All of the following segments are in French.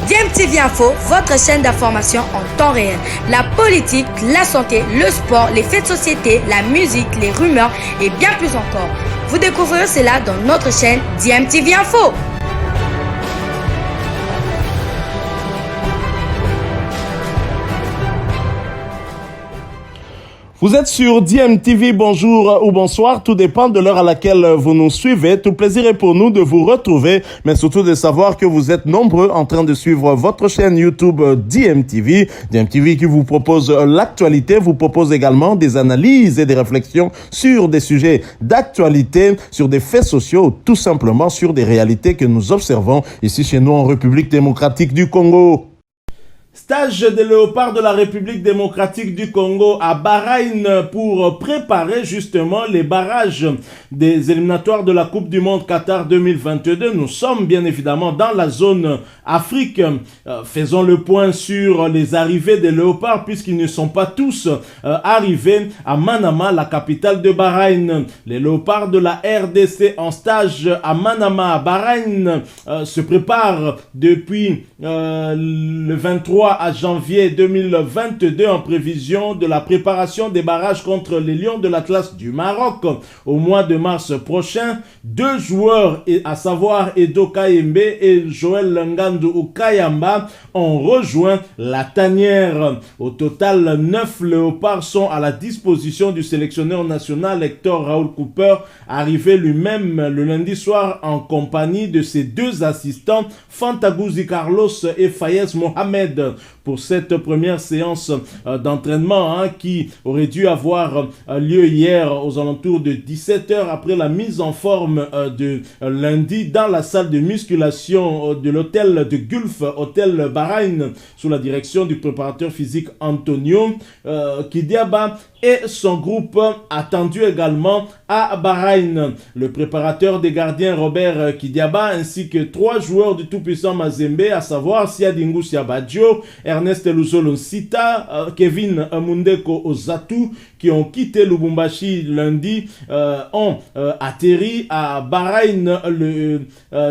DMTV Info, votre chaîne d'information en temps réel. La politique, la santé, le sport, les faits de société, la musique, les rumeurs et bien plus encore. Vous découvrirez cela dans notre chaîne DMTV Info. Vous êtes sur DMTV, bonjour ou bonsoir, tout dépend de l'heure à laquelle vous nous suivez. Tout plaisir est pour nous de vous retrouver, mais surtout de savoir que vous êtes nombreux en train de suivre votre chaîne YouTube DMTV. DMTV qui vous propose l'actualité, vous propose également des analyses et des réflexions sur des sujets d'actualité, sur des faits sociaux, tout simplement sur des réalités que nous observons ici chez nous en République démocratique du Congo. Stage des léopards de la République démocratique du Congo à Bahreïn pour préparer justement les barrages des éliminatoires de la Coupe du Monde Qatar 2022. Nous sommes bien évidemment dans la zone Afrique. Faisons le point sur les arrivées des léopards puisqu'ils ne sont pas tous arrivés à Manama, la capitale de Bahreïn. Les léopards de la RDC en stage à Manama, à Bahreïn, se préparent depuis le 23 à janvier 2022 en prévision de la préparation des barrages contre les Lions de l'Atlas du Maroc. Au mois de mars prochain, 2 joueurs, à savoir Edo Kayembe et Joël Ngandou Kayamba, ont rejoint la tanière. Au total, 9 léopards sont à la disposition du sélectionneur national Hector Raoul Cooper, arrivé lui-même le lundi soir en compagnie de ses 2 assistants, Fantagouzi Carlos et Fayez Mohamed, pour cette première séance d'entraînement qui aurait dû avoir lieu hier aux alentours de 17h après la mise en forme de lundi dans la salle de musculation de l'hôtel de Gulf, hôtel Bahreïn, sous la direction du préparateur physique Antonio Kidiaba et son groupe attendu également à Bahreïn. Le préparateur des gardiens Robert Kidiaba ainsi que 3 joueurs du tout-puissant Mazembe, à savoir Siadingu Siabadjo, Ernest Luzolo Sita, Kevin Mundeko Ozatu, qui ont quitté Lubumbashi lundi, ont atterri à Bahreïn.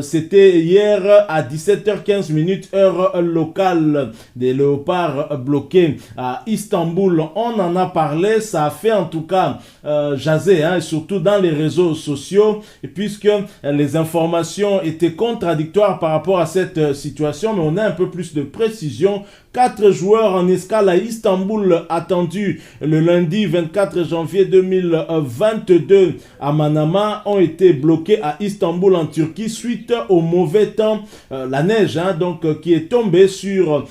C'était hier à 17h15 heure locale. Des léopards bloqués à Istanbul, on en a parlé. Ça a fait en tout cas jaser, surtout dans les réseaux sociaux, puisque les informations étaient contradictoires par rapport à cette situation, mais on a un peu plus de précision. 4 joueurs en escale à Istanbul attendus le lundi 24 janvier 2022 à Manama ont été bloqués à Istanbul en Turquie suite au mauvais temps, la neige qui est tombée sur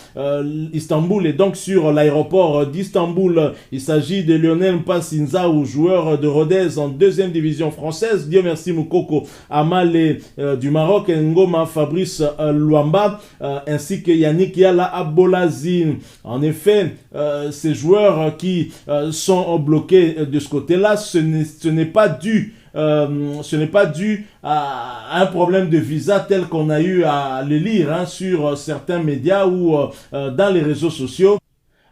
Istanbul et donc sur l'aéroport d'Istanbul. Il s'agit de Lionel Mpassinzaou, joueur de Rodez en 2e division française, Dieu merci Moukoko Amale du Maroc, Ngoma Fabrice Luamba ainsi que Yannick Yala Abolazi. En effet, ces joueurs qui sont bloqués de ce côté-là, ce n'est pas dû à un problème de visa tel qu'on a eu à le lire sur certains médias ou dans les réseaux sociaux.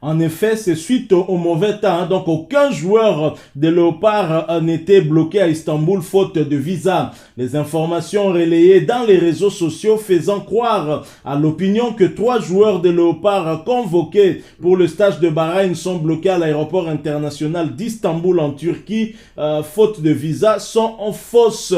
En effet, c'est suite au mauvais temps. Donc, aucun joueur des léopards n'était bloqué à Istanbul faute de visa. Les informations relayées dans les réseaux sociaux faisant croire à l'opinion que 3 joueurs des léopards convoqués pour le stage de Bahreïn sont bloqués à l'aéroport international d'Istanbul en Turquie faute de visa sont en fausse.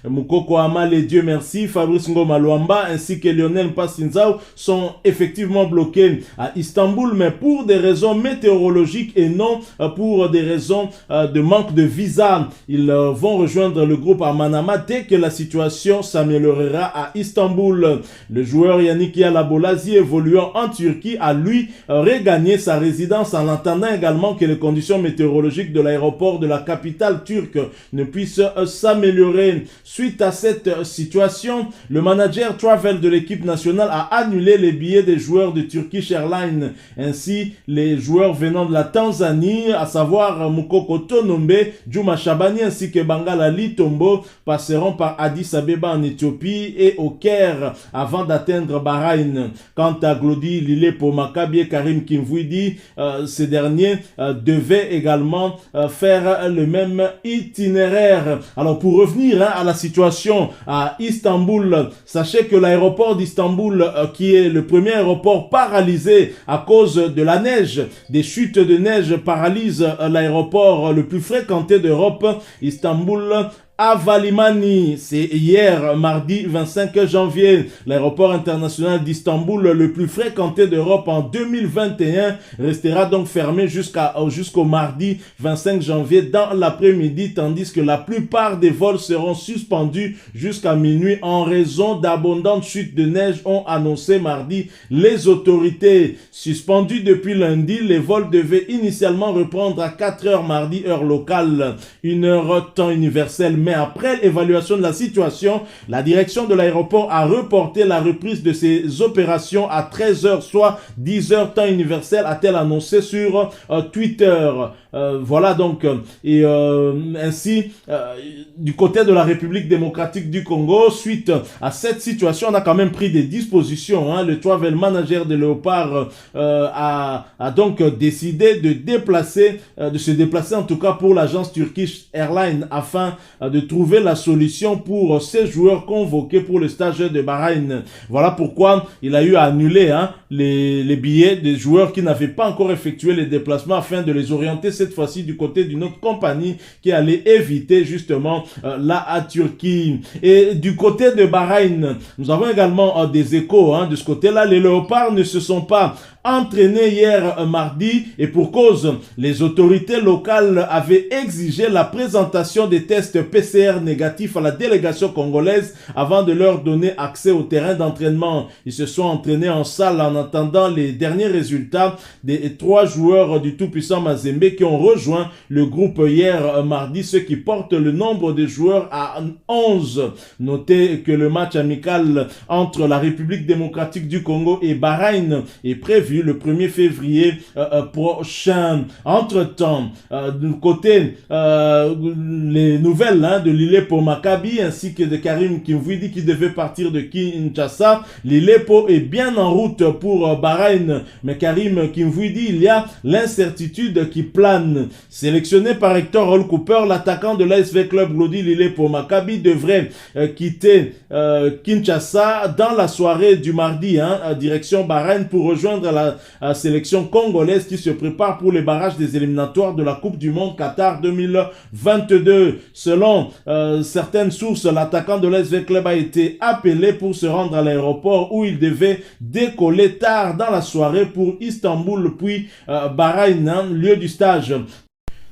Moukoko Amale, Dieu merci, Fabrice Ngoma Luamba ainsi que Lionel Mpassinzaou sont effectivement bloqués à Istanbul, mais pour des raisons météorologiques et non pour des raisons de manque de visa. Ils vont rejoindre le groupe à Manama dès que la situation s'améliorera à Istanbul. Le joueur Yannick Yalabolazi, évoluant en Turquie, a lui regagné sa résidence en attendant également que les conditions météorologiques de l'aéroport de la capitale turque ne puissent s'améliorer. Suite à cette situation, le manager travel de l'équipe nationale a annulé les billets des joueurs de Turkish Airlines. Ainsi, les joueurs venant de la Tanzanie, à savoir Mukoko Tonombe, Juma Shabani ainsi que Bangala Litombo, passeront par Addis Abeba en Éthiopie et au Caire avant d'atteindre Bahreïn. Quant à Glody Lilepo Maccabi et Karim Kimvouidi, ces derniers devaient également faire le même itinéraire. Alors pour revenir à la situation à Istanbul, sachez que l'aéroport d'Istanbul, qui est le premier aéroport paralysé à cause de la neige, des chutes de neige paralysent l'aéroport le plus fréquenté d'Europe, Istanbul Havalimani. C'est hier, mardi 25 janvier. L'aéroport international d'Istanbul, le plus fréquenté d'Europe en 2021, restera donc fermé jusqu'au mardi 25 janvier dans l'après-midi, tandis que la plupart des vols seront suspendus jusqu'à minuit en raison d'abondantes chutes de neige, ont annoncé mardi les autorités. Suspendus depuis lundi, les vols devaient initialement reprendre à 4 heures mardi, heure locale, 1 heure temps universel. Mais après l'évaluation de la situation, la direction de l'aéroport a reporté la reprise de ses opérations à 13 heures, soit 10 heures temps universel, a-t-elle annoncé sur Twitter. Voilà donc, et ainsi, du côté de la République démocratique du Congo, suite à cette situation, on a quand même pris des dispositions. Le travel manager de Léopard a donc décidé de se déplacer en tout cas pour l'agence Turkish Airlines afin de trouver la solution pour ces joueurs convoqués pour le stage de Bahreïn. Voilà pourquoi il a eu à annuler les billets des joueurs qui n'avaient pas encore effectué les déplacements afin de les orienter cette fois-ci du côté d'une autre compagnie qui allait éviter justement la Turquie. Et du côté de Bahreïn, nous avons également des échos de ce côté-là. Les Léopards ne se sont pas entraînés hier mardi et pour cause, les autorités locales avaient exigé la présentation des tests PCR négatifs à la délégation congolaise avant de leur donner accès au terrain d'entraînement. Ils se sont entraînés en salle en attendant les derniers résultats des 3 joueurs du tout-puissant Mazembe qui ont rejoint le groupe hier mardi, ce qui porte le nombre de joueurs à 11. Notez que le match amical entre la République démocratique du Congo et Bahreïn est prévu le 1er février prochain. Entre-temps, du côté les nouvelles de Lilepo Maccabi ainsi que de Karim Kimvouidi qui devait partir de Kinshasa. Lilepo est bien en route pour Bahreïn, mais Karim Kimvouidi, il y a l'incertitude qui plane. Sélectionné par Hector Roll Cooper, l'attaquant de l'ASV Club Glody Lilepo Maccabi devrait quitter Kinshasa dans la soirée du mardi, direction Bahreïn pour rejoindre la sélection congolaise qui se prépare pour les barrages des éliminatoires de la Coupe du Monde Qatar 2022. Selon certaines sources, l'attaquant de l'ASV Club a été appelé pour se rendre à l'aéroport où il devait décoller tard dans la soirée pour Istanbul puis Bahreïn, lieu du stage.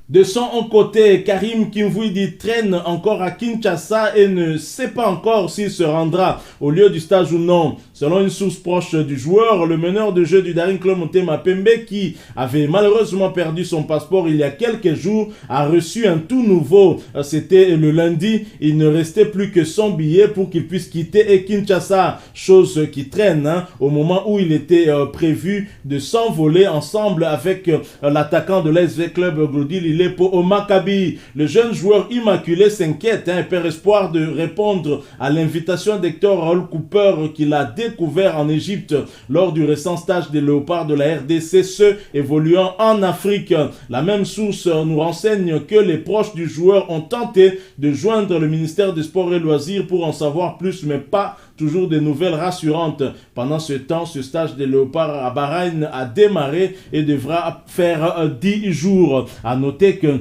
De son côté, Karim Kimvouidi traîne encore à Kinshasa et ne sait pas encore s'il se rendra au lieu du stage ou non. Selon une source proche du joueur, le meneur de jeu du Daring Club Motema Pembe, qui avait malheureusement perdu son passeport il y a quelques jours, a reçu un tout nouveau. C'était le lundi. Il ne restait plus que son billet pour qu'il puisse quitter Kinshasa. Chose qui traîne au moment où il était prévu de s'envoler ensemble avec l'attaquant de l'ASV Club Glody Lilepo Maccabi. Le jeune joueur immaculé s'inquiète et perd espoir de répondre à l'invitation d'Hector Roll Cooper qu'il a découvert en Égypte lors du récent stage des Léopards de la RDC, ceux évoluant en Afrique. La même source nous renseigne que les proches du joueur ont tenté de joindre le ministère des Sports et Loisirs pour en savoir plus, mais pas toujours des nouvelles rassurantes. Pendant ce temps, ce stage des Léopards à Bahreïn a démarré et devra faire 10 jours. À noter que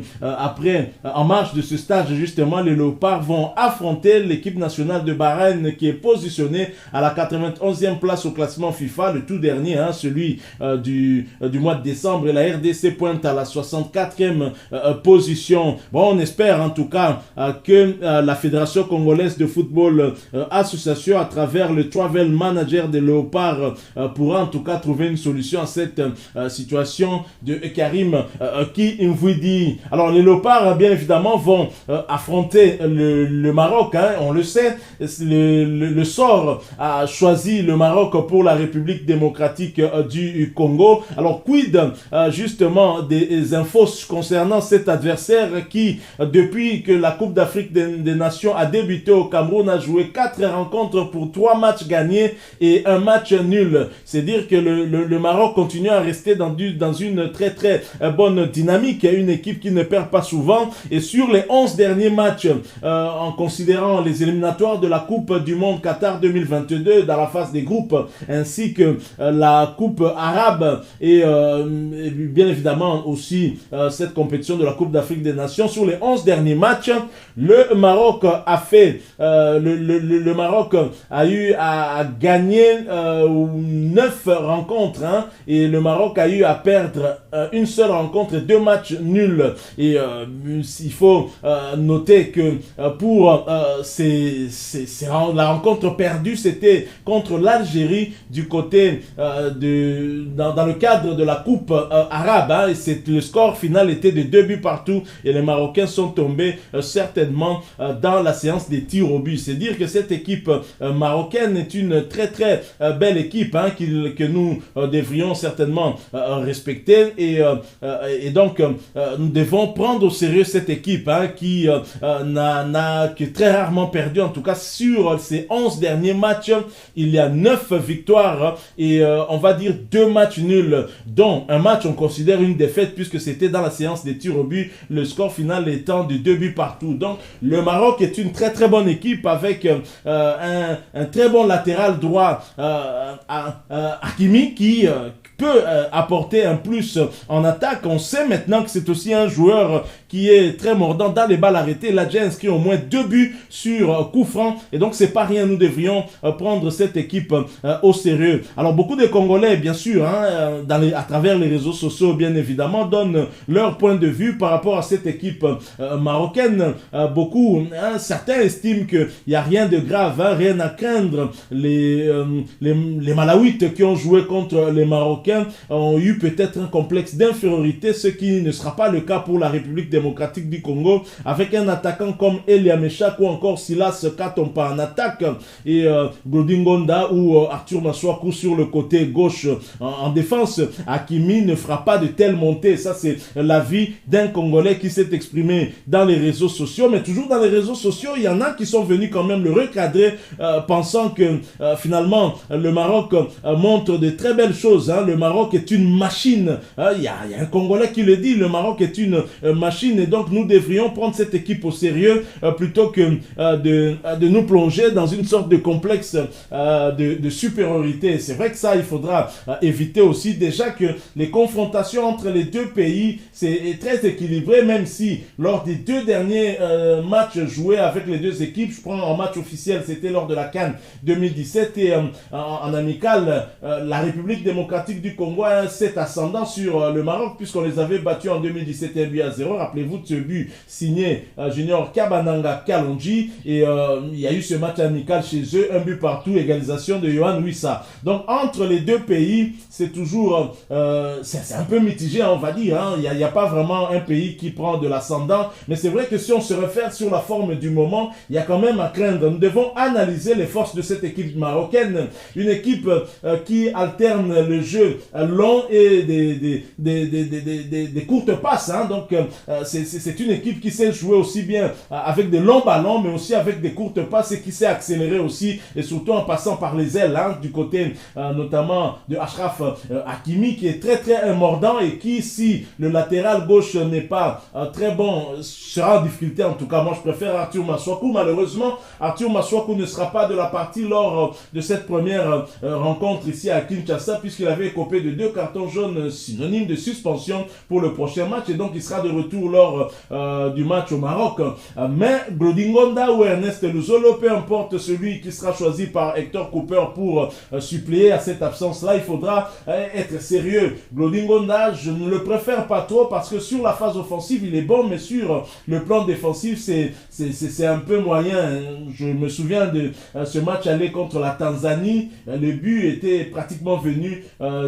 en marge de ce stage, justement, les Léopards vont affronter l'équipe nationale de Bahreïn qui est positionnée à la 91e place au classement FIFA, le tout dernier, celui du mois de décembre. Et la RDC pointe à la 64e position. Bon, on espère en tout cas que la Fédération congolaise de football association à travers le travel manager des Léopards pourra en tout cas trouver une solution à cette situation de Karim Ki-Mvouidi. Alors les Léopards bien évidemment vont affronter le Maroc, hein, on le sait, le sort a choisi le Maroc pour la République démocratique du Congo. Alors quid justement des infos concernant cet adversaire qui depuis que la Coupe d'Afrique des Nations a débuté au Cameroun a joué 4 rencontres pour 3 matchs gagnés et 1 match nul. C'est dire que le Maroc continue à rester dans une très très bonne dynamique, une équipe qui ne perd pas souvent, et sur les 11 derniers matchs en considérant les éliminatoires de la Coupe du Monde Qatar 2022 dans la phase des groupes ainsi que la Coupe arabe et bien évidemment aussi cette compétition de la Coupe d'Afrique des Nations, sur les 11 derniers matchs le Maroc a fait le Maroc a eu à gagner 9 rencontres, hein, et le Maroc a eu à perdre une seule rencontre et 2 matchs nuls. Et il faut noter que pour la rencontre perdue, c'était contre l'Algérie du côté dans le cadre de la Coupe arabe, hein, et le score final était de 2 buts partout et les Marocains sont tombés certainement dans la séance des tirs au but. C'est dire que cette équipe marocaine est une très très belle équipe, hein, que nous devrions certainement respecter et donc nous devons prendre au sérieux cette équipe, hein, qui n'a que très rarement perdu. En tout cas sur ces 11 derniers matchs il y a 9 victoires et on va dire 2 matchs nuls, dont un match on considère une défaite puisque c'était dans la séance des tirs au but, le score final étant de 2 buts partout. Donc le Maroc est une très très bonne équipe avec un très bon latéral droit, Hakimi, qui peut apporter un plus en attaque. On sait maintenant que c'est aussi un joueur qui est très mordant dans les balles arrêtées. Il a déjà inscrit au moins 2 buts sur coup franc et donc c'est pas rien. Nous devrions prendre cette équipe au sérieux. Alors beaucoup de Congolais bien sûr, hein, à travers les réseaux sociaux bien évidemment, donnent leur point de vue par rapport à cette équipe marocaine. Beaucoup, hein, certains estiment qu'il n'y a rien de grave, hein, rien à craindre. Les Malawites qui ont joué contre les Marocains ont eu peut-être un complexe d'infériorité, ce qui ne sera pas le cas pour la République démocratique du Congo, avec un attaquant comme Elia Meshak ou encore Silas Katompa en attaque et Godingonda ou Arthur Maswaku sur le côté gauche en défense. Hakimi ne fera pas de telle montée. Ça c'est l'avis d'un Congolais qui s'est exprimé dans les réseaux sociaux, mais toujours dans les réseaux sociaux il y en a qui sont venus quand même le recadrer, pensant que finalement le Maroc montre de très belles choses, hein. Le Maroc est une machine, il y a un Congolais qui le dit, le Maroc est une machine et donc nous devrions prendre cette équipe au sérieux plutôt que de nous plonger dans une sorte de complexe de supériorité. C'est vrai que ça il faudra éviter aussi, déjà que les confrontations entre les deux pays c'est très équilibré, même si lors des 2 derniers matchs joués avec les deux équipes, je prends en match officiel c'était lors de la CAN 2017 et en amical la République démocratique du Congo a cet ascendant sur le Maroc puisqu'on les avait battus en 2017 1-0. Rappelez-vous de ce but signé Junior Kabananga Kalonji et il y a eu ce match amical chez eux, 1 but partout, égalisation de Yohan Wissa. Donc entre les deux pays c'est toujours c'est un peu mitigé, on va dire, hein. Il n'y a pas vraiment un pays qui prend de l'ascendant, mais c'est vrai que si on se réfère sur la forme du moment, il y a quand même à craindre. Nous devons analyser les forces de cette équipe marocaine, une équipe qui alterne le jeu long et des courtes passes, hein. Donc c'est une équipe qui sait jouer aussi bien avec des longs ballons mais aussi avec des courtes passes et qui sait accélérer aussi et surtout en passant par les ailes, hein, du côté notamment de Achraf Hakimi qui est très très mordant et qui, si le latéral gauche n'est pas très bon, sera en difficulté. En tout cas moi je préfère Arthur Maswaku. Malheureusement Arthur Maswaku ne sera pas de la partie lors de cette première rencontre ici à Kinshasa puisqu'il avait écopé de 2 cartons jaunes synonymes de suspension pour le prochain match et donc il sera de retour lors du match au Maroc. Mais Godingonda ou Ernest Luzolo, peu importe celui qui sera choisi par Hector Cooper pour suppléer à cette absence-là, il faudra être sérieux. Godingonda, je ne le préfère pas trop parce que sur la phase offensive il est bon, mais sur le plan défensif c'est un peu moyen. Je me souviens ce match aller contre la Tanzanie. Le but était pratiquement venu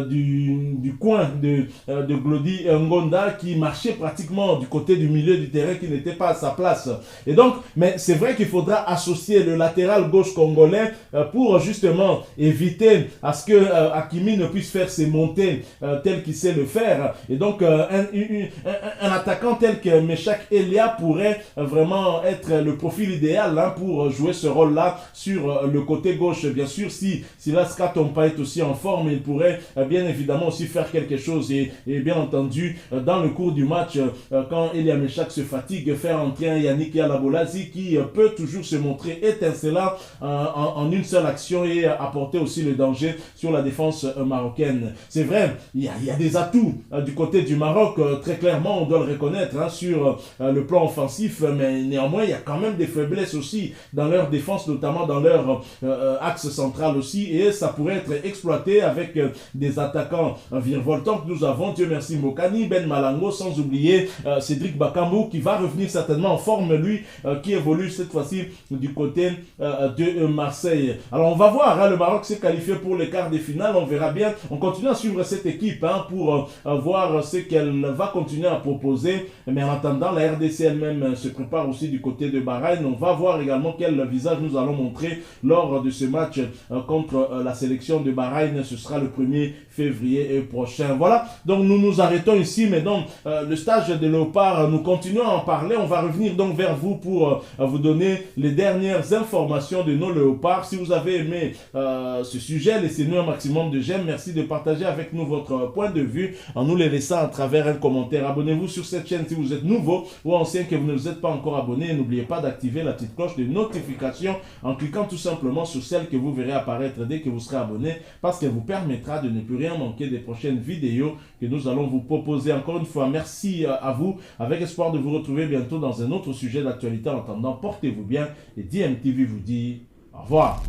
du coin de Glody Ngonda, qui marchait pratiquement du côté du milieu du terrain, qui n'était pas à sa place. Et donc, mais c'est vrai qu'il faudra associer le latéral gauche congolais pour justement éviter à ce que Hakimi ne puisse faire ses montées tel qu'il sait le faire. Et donc, un attaquant tel que Meshak Elia pourrait vraiment être le profil idéal pour jouer ce rôle-là sur le côté gauche. Bien sûr, si Laska Tompa est aussi en forme, il pourrait bien évidemment aussi faire quelque chose. Et bien entendu, dans le cours du match, quand Elia Meshak se fatigue, faire entrer un Yannick Yalabolazi qui peut toujours se montrer étincelant en une seule action et apporter aussi le danger sur la défense marocaine. C'est vrai, il y a des atouts du côté du Maroc, très clairement, on doit le reconnaître sur le plan offensif, mais néanmoins, il y a quand même des faiblesses aussi dans leur défense, notamment dans leur axe central aussi, et ça pourrait être exploité avec des attaquants virevoltants que nous avons, Dieu merci, Mokani, Ben Malango, sans oublier Cédric Bakambu, qui va revenir certainement en forme, lui, qui évolue cette fois-ci du côté de Marseille. Alors on va voir, le Maroc s'est qualifié pour les quarts des finales, on verra bien, on continue à suivre cette équipe pour voir ce qu'elle va continuer à proposer, mais en attendant, la RDC elle-même se prépare aussi du côté de Bahreïn. On va voir également quel visage nous allons montrer lors de ce match contre la sélection de Bahreïn. Ce sera le 1er février prochain. Voilà, donc nous nous arrêtons ici, mais donc le stage de Léopard, nous continuons à en parler. On va revenir donc vers vous pour vous donner les dernières informations de nos Léopards. Si vous avez aimé ce sujet, laissez-nous un maximum de j'aime. Merci de partager avec nous votre point de vue en nous les laissant à travers un commentaire. Abonnez-vous sur cette chaîne si vous êtes nouveau ou ancien que vous ne vous êtes pas encore abonné. N'oubliez pas d'activer la petite cloche de notification en cliquant tout simplement sur celle que vous verrez apparaître dès que vous serez abonné, parce qu'elle vous permettra de ne plus rien manquer des prochaines vidéos que nous allons vous proposer. Encore une fois, merci à vous, avec espoir de vous retrouver bientôt dans un autre sujet d'actualité. En attendant, portez-vous bien et DMTV vous dit au revoir.